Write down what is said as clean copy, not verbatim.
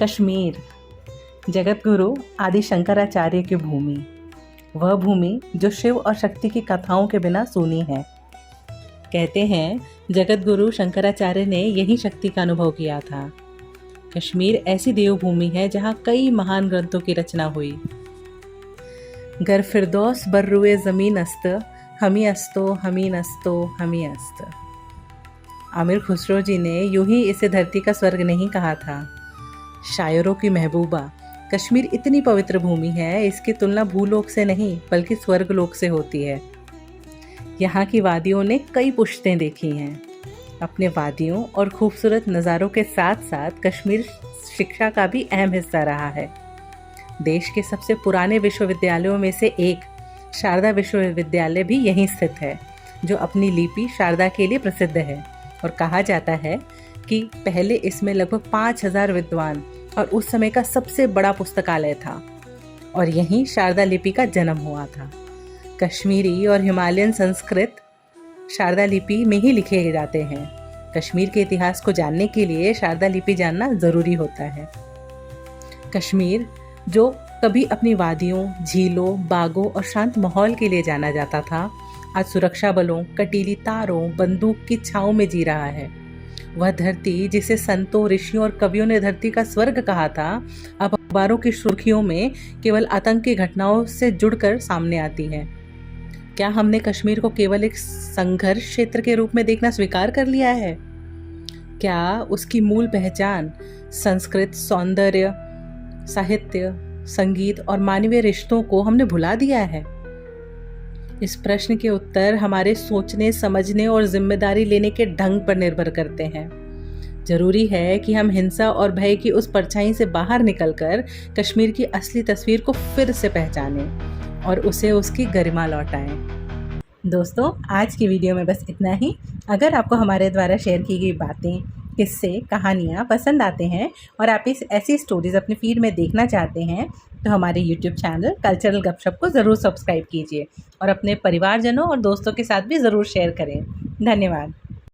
कश्मीर, जगतगुरु आदि शंकराचार्य की भूमि, वह भूमि जो शिव और शक्ति की कथाओं के बिना सूनी है। कहते हैं जगतगुरु शंकराचार्य ने यही शक्ति का अनुभव किया था। कश्मीर ऐसी देवभूमि है जहाँ कई महान ग्रंथों की रचना हुई। गर फिरदौस बर्रुए ज़मीन अस्त, हमी अस्तो हमी नस्तो हमी अस्त। आमिर खुसरो जी ने यूं ही इसे धरती का स्वर्ग नहीं कहा था। शायरों की महबूबा, कश्मीर इतनी पवित्र भूमि है, इसकी तुलना भूलोक से नहीं बल्कि स्वर्गलोक से होती है। यहाँ की वादियों ने कई पुश्तें देखी हैं। अपने वादियों और खूबसूरत नज़ारों के साथ साथ कश्मीर शिक्षा का भी अहम हिस्सा रहा है। देश के सबसे पुराने विश्वविद्यालयों में से एक शारदा विश्वविद्यालय भी यहीं स्थित है, जो अपनी लिपि शारदा के लिए प्रसिद्ध है। और कहा जाता है कि पहले इसमें लगभग 5000 विद्वान और उस समय का सबसे बड़ा पुस्तकालय था और यहीं शारदा लिपि का जन्म हुआ था। कश्मीरी और हिमालयन संस्कृत शारदा लिपि में ही लिखे जाते हैं। कश्मीर के इतिहास को जानने के लिए शारदा लिपि जानना ज़रूरी होता है। कश्मीर जो कभी अपनी वादियों, झीलों, बागों और शांत माहौल के लिए जाना जाता था, आज सुरक्षा बलों, कटीली तारों, बंदूक की छाँव में जी रहा है। वह धरती जिसे संतों, ऋषियों और कवियों ने धरती का स्वर्ग कहा था, अब अखबारों की सुर्खियों में केवल आतंक की घटनाओं से जुड़कर सामने आती है। क्या हमने कश्मीर को केवल एक संघर्ष क्षेत्र के रूप में देखना स्वीकार कर लिया है? क्या उसकी मूल पहचान संस्कृत, सौंदर्य, साहित्य, संगीत और मानवीय रिश्तों को हमने भुला दिया है? इस प्रश्न के उत्तर हमारे सोचने, समझने और जिम्मेदारी लेने के ढंग पर निर्भर करते हैं। जरूरी है कि हम हिंसा और भय की उस परछाई से बाहर निकलकर कश्मीर की असली तस्वीर को फिर से पहचानें और उसे उसकी गरिमा लौटाएं। दोस्तों, आज की वीडियो में बस इतना ही। अगर आपको हमारे द्वारा शेयर की गई बातें, किस्से, कहानियाँ पसंद आते हैं और आप ऐसी स्टोरीज़ अपने फीड में देखना चाहते हैं तो हमारे YouTube चैनल कल्चरल गपशप को ज़रूर सब्सक्राइब कीजिए और अपने परिवारजनों और दोस्तों के साथ भी ज़रूर शेयर करें। धन्यवाद।